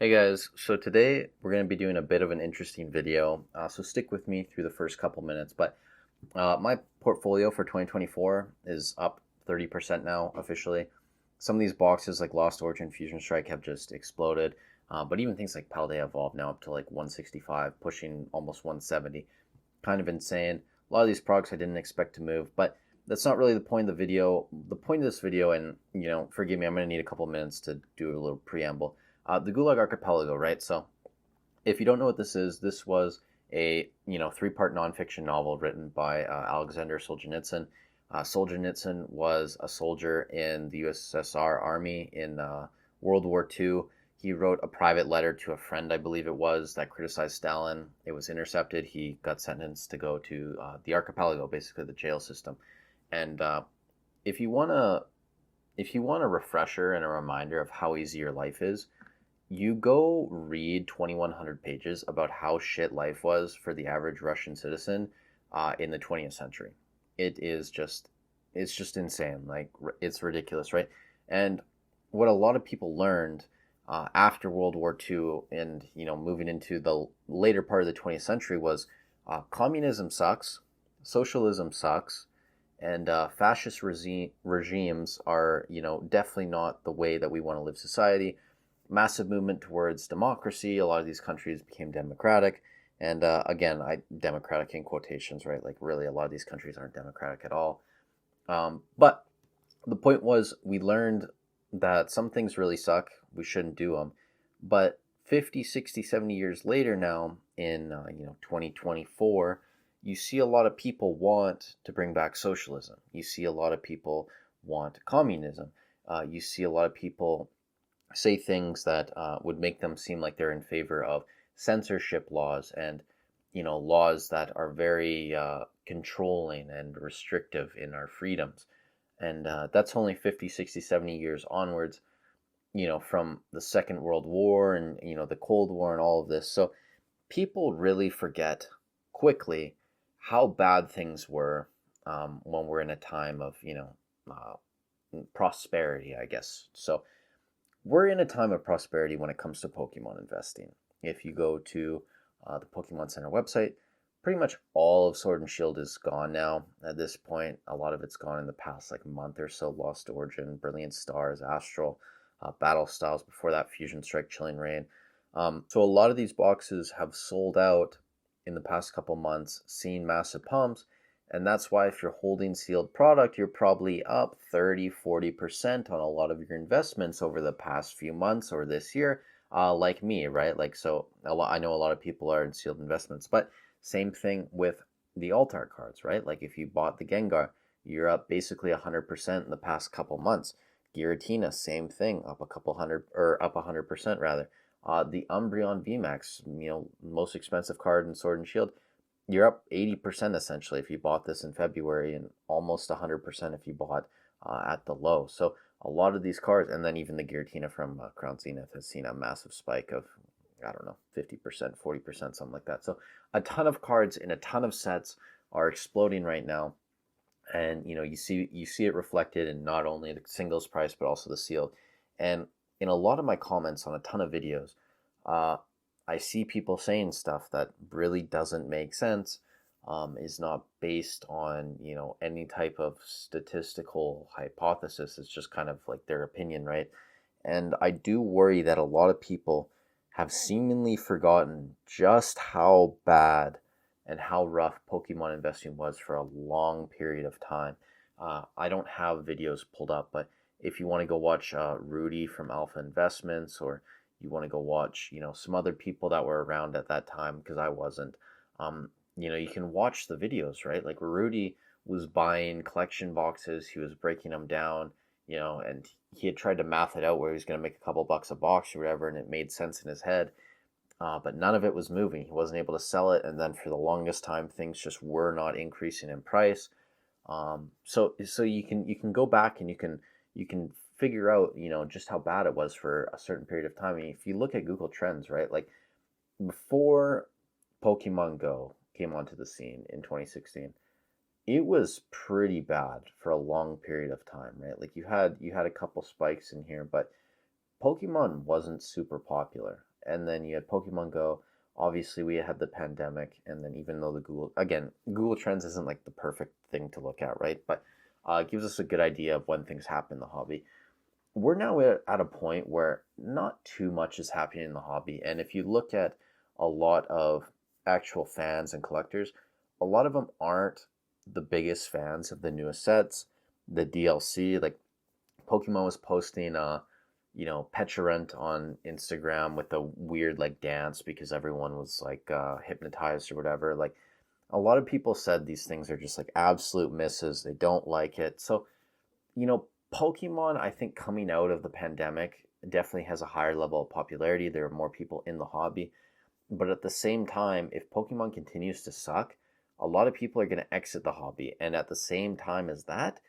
Hey guys, so today we're going to be doing a bit of an interesting video, so stick with me through the first couple minutes. But my portfolio for 2024 is up 30% now officially. Some of these boxes like Lost Origin, Fusion Strike have just exploded, but even things like Paldea Evolved now up to like 165, pushing almost 170. Kind of insane. A lot of these products I didn't expect to move, but that's not really the point of the video. The point of this video, and forgive me, I'm going to need a couple minutes to do a little preamble. The Gulag Archipelago, right? So, if you don't know what this is, this was a three-part nonfiction novel written by Alexander Solzhenitsyn. Solzhenitsyn was a soldier in the USSR Army in World War II. He wrote a private letter to a friend, I believe it was, that criticized Stalin. It was intercepted. He got sentenced to go to the archipelago, basically the jail system. And if you want to, if you want a refresher and a reminder of how easy your life is, you go read 2,100 pages about how shit life was for the average Russian citizen in the 20th century. It's just insane. Like, it's ridiculous, right? And what a lot of people learned after World War II and, moving into the later part of the 20th century was communism sucks, socialism sucks, and fascist regimes are, definitely not the way that we want to live society. Massive movement towards democracy. A lot of these countries became democratic. And again, democratic in quotations, right? Like, really, a lot of these countries aren't democratic at all. But the point was, we learned that some things really suck. We shouldn't do them. But 50, 60, 70 years later now, in 2024, you see a lot of people want to bring back socialism. You see a lot of people want communism. You see a lot of people say things that would make them seem like they're in favor of censorship laws and laws that are very controlling and restrictive in our freedoms. And that's only 50, 60, 70 years onwards, from the Second World War and the Cold War and all of this. So people really forget quickly how bad things were when we're in a time of uh, prosperity, I guess. So we're in a time of prosperity when it comes to Pokemon investing. If you go to the Pokemon Center website, pretty much all of Sword and Shield is gone now. At this point, a lot of it's gone in the past like month or so. Lost Origin, Brilliant Stars, Astral, Battle Styles, before that Fusion Strike, Chilling Reign. So a lot of these boxes have sold out in the past couple months, seen massive pumps. And that's why if you're holding sealed product, you're probably up 30, 40% on a lot of your investments over the past few months or this year, like me, right? Like, so I know a lot of people are in sealed investments, but same thing with the alt art cards, right? Like, if you bought the Gengar, you're up basically 100% in the past couple months. Giratina, same thing, up a couple hundred, or up 100% rather. The Umbreon VMAX, most expensive card in Sword and Shield, you're up 80% essentially if you bought this in February, and almost 100% if you bought at the low. So a lot of these cards, and then even the Giratina from Crown Zenith has seen a massive spike of, I don't know, 50%, 40%, something like that. So a ton of cards in a ton of sets are exploding right now. And you see it reflected in not only the singles price but also the sealed. And in a lot of my comments on a ton of videos, uh, I see people saying stuff that really doesn't make sense, is not based on any type of statistical hypothesis. It's just kind of like their opinion, right? And I do worry that a lot of people have seemingly forgotten just how bad and how rough Pokemon investing was for a long period of time. I don't have videos pulled up, but if you want to go watch Rudy from Alpha Investments, or you want to go watch, some other people that were around at that time, because I wasn't, you can watch the videos, right? Like, Rudy was buying collection boxes, he was breaking them down, and he had tried to math it out where he was going to make a couple bucks a box or whatever, and it made sense in his head. But none of it was moving. He wasn't able to sell it, and then for the longest time, things just were not increasing in price. So you can go back and you can figure out just how bad it was for a certain period of time. I mean, if you look at Google Trends, right, like before Pokemon Go came onto the scene in 2016, it was pretty bad for a long period of time, right? Like, you had a couple spikes in here, but Pokemon wasn't super popular. and then you had Pokemon Go. Obviously, we had the pandemic, and then even though Google Trends isn't like the perfect thing to look at, right? But it gives us a good idea of when things happen in the hobby. We're now at a point where not too much is happening in the hobby, and if you look at a lot of actual fans and collectors, a lot of them aren't the biggest fans of the newest sets, the DLC. Like Pokemon was posting Peturant on Instagram with a weird like dance because everyone was like hypnotized or whatever. Like a lot of people said these things are just like absolute misses. They don't like it. So, Pokemon, I think coming out of the pandemic definitely has a higher level of popularity. There are more people in the hobby. But at the same time, if Pokemon continues to suck, a lot of people are going to exit the hobby. And at the same time as that,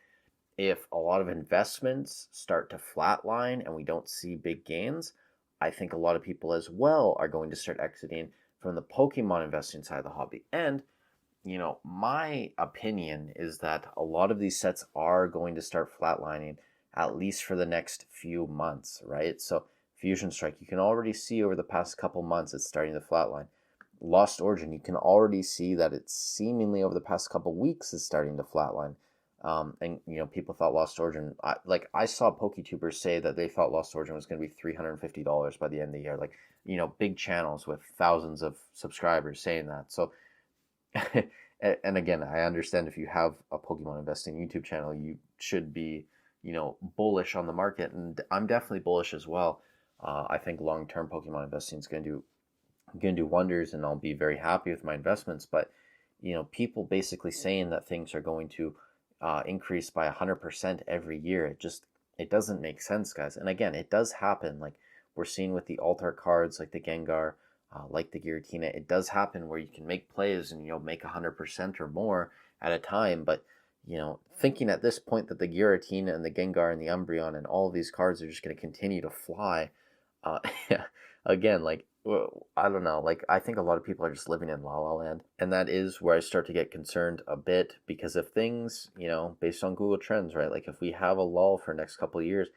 if a lot of investments start to flatline and we don't see big gains, I think a lot of people as well are going to start exiting from the Pokemon investing side of the hobby. And, my opinion is that a lot of these sets are going to start flatlining, at least for the next few months, right? So, Fusion Strike, you can already see over the past couple months it's starting to flatline. Lost Origin, you can already see that it's seemingly over the past couple weeks is starting to flatline. And people thought Lost Origin. I saw PokeTubers say that they thought Lost Origin was going to be $350 by the end of the year. Like big channels with thousands of subscribers saying that. So, and again, I understand if you have a Pokemon investing YouTube channel, you should be bullish on the market, and I'm definitely bullish as well. I think long term Pokemon investing is going to do wonders, and I'll be very happy with my investments. But people basically saying that things are going to increase by 100% every year. It doesn't make sense, guys. And again, it does happen. Like we're seeing with the altar cards, like the Gengar, like the Giratina. It does happen where you can make plays and make 100% or more at a time. But thinking at this point that the Giratina and the Gengar and the Umbreon and all of these cards are just going to continue to fly, yeah, again, like I don't know. Like I think a lot of people are just living in La La Land, and that is where I start to get concerned a bit because if things, based on Google Trends, right? Like if we have a lull for next couple of years,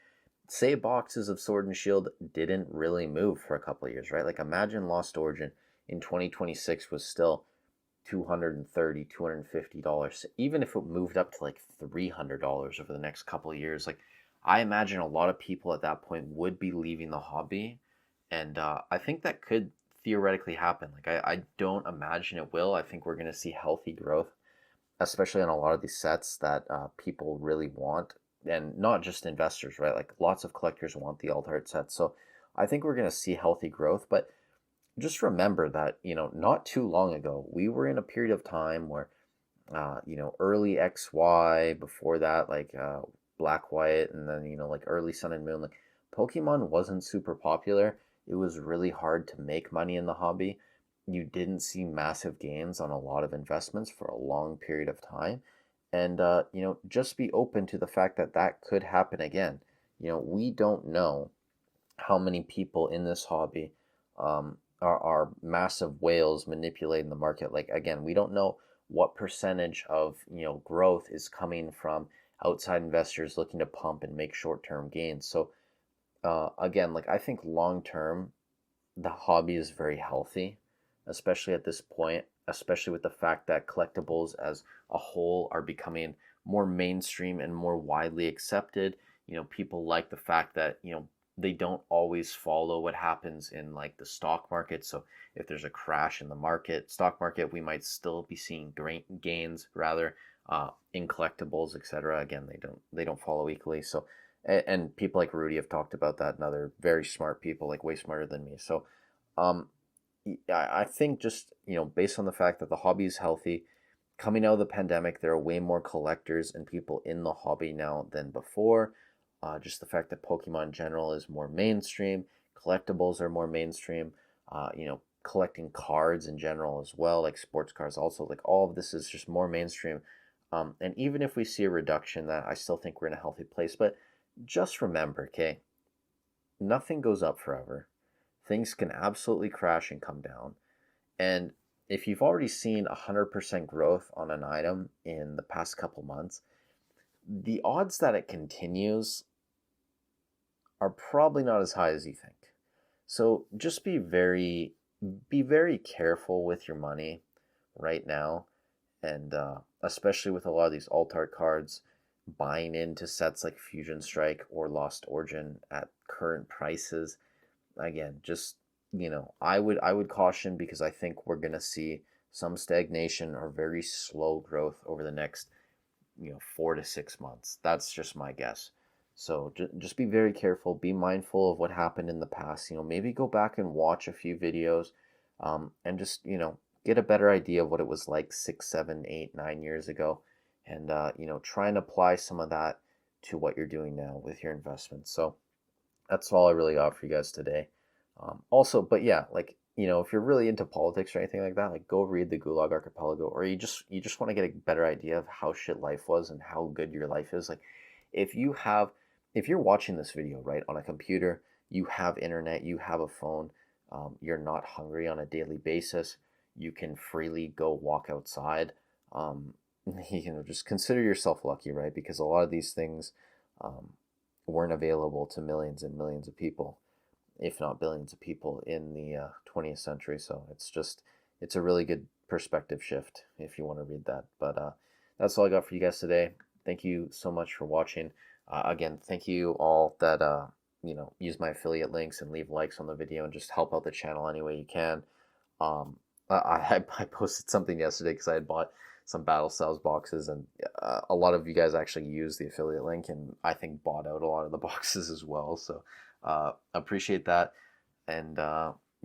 say boxes of Sword and Shield didn't really move for a couple of years, right? Like imagine Lost Origin in 2026 was still $230, $250, even if it moved up to like $300 over the next couple of years. Like I imagine a lot of people at that point would be leaving the hobby, and I think that could theoretically happen. Like I don't imagine it will. I think we're going to see healthy growth, especially on a lot of these sets that people really want, and not just investors, right? Like lots of collectors want the alt art sets. So I think we're going to see healthy growth, but just remember that, not too long ago, we were in a period of time where, early XY, before that, like Black, White, and then, like early Sun and Moon, like Pokemon wasn't super popular. It was really hard to make money in the hobby. You didn't see massive gains on a lot of investments for a long period of time. And, just be open to the fact that that could happen again. We don't know how many people in this hobby are massive whales manipulating the market. Like, again, we don't know what percentage of, growth is coming from outside investors looking to pump and make short-term gains. So, again, like I think long term, the hobby is very healthy, especially at this point, especially with the fact that collectibles as a whole are becoming more mainstream and more widely accepted. People like the fact that, they don't always follow what happens in like the stock market. So if there's a crash in the stock market, we might still be seeing great gains rather in collectibles, etc. Again, they don't follow equally. So and people like Rudy have talked about that, and other very smart people, like way smarter than me. So um, I think just, based on the fact that the hobby is healthy, coming out of the pandemic, there are way more collectors and people in the hobby now than before. Just the fact that Pokemon in general is more mainstream, collectibles are more mainstream, collecting cards in general as well, like sports cards also, like all of this is just more mainstream. And even if we see a reduction, that I still think we're in a healthy place. But just remember, okay, nothing goes up forever. Things can absolutely crash and come down. And if you've already seen 100% growth on an item in the past couple months, the odds that it continues are probably not as high as you think. So just be very careful with your money right now, and especially with a lot of these alt art cards, buying into sets like Fusion Strike or Lost Origin at current prices. Again, just I would caution, because I think we're gonna see some stagnation or very slow growth over the next 4 to 6 months. That's just my guess. So just be very careful. Be mindful of what happened in the past. Maybe go back and watch a few videos, and just get a better idea of what it was like 6, 7, 8, 9 years ago, and try and apply some of that to what you're doing now with your investments. So that's all I really got for you guys today. Also, but yeah, like if you're really into politics or anything like that, like go read the Gulag Archipelago, or you just want to get a better idea of how shit life was and how good your life is. Like, if you have, if you're watching this video right on a computer, you have internet, you have a phone, you're not hungry on a daily basis, you can freely go walk outside. Um, just consider yourself lucky, right? Because a lot of these things um, weren't available to millions and millions of people, if not billions of people in the 20th century. So it's a really good perspective shift if you want to read that. But that's all I got for you guys today. Thank you so much for watching. Again, thank you all that use my affiliate links and leave likes on the video and just help out the channel any way you can. I posted something yesterday because I had bought some Battle Styles boxes, and a lot of you guys actually used the affiliate link, and I think bought out a lot of the boxes as well. So appreciate that, and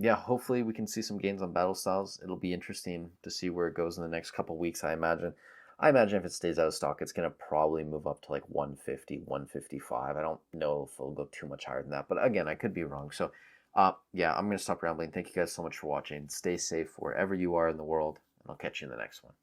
yeah, hopefully we can see some gains on Battle Styles. It'll be interesting to see where it goes in the next couple weeks. I imagine. If it stays out of stock, it's gonna probably move up to like 150, 155. I don't know if it'll go too much higher than that, but again, I could be wrong. So yeah, I'm going to stop rambling. Thank you guys so much for watching. Stay safe wherever you are in the world, and I'll catch you in the next one.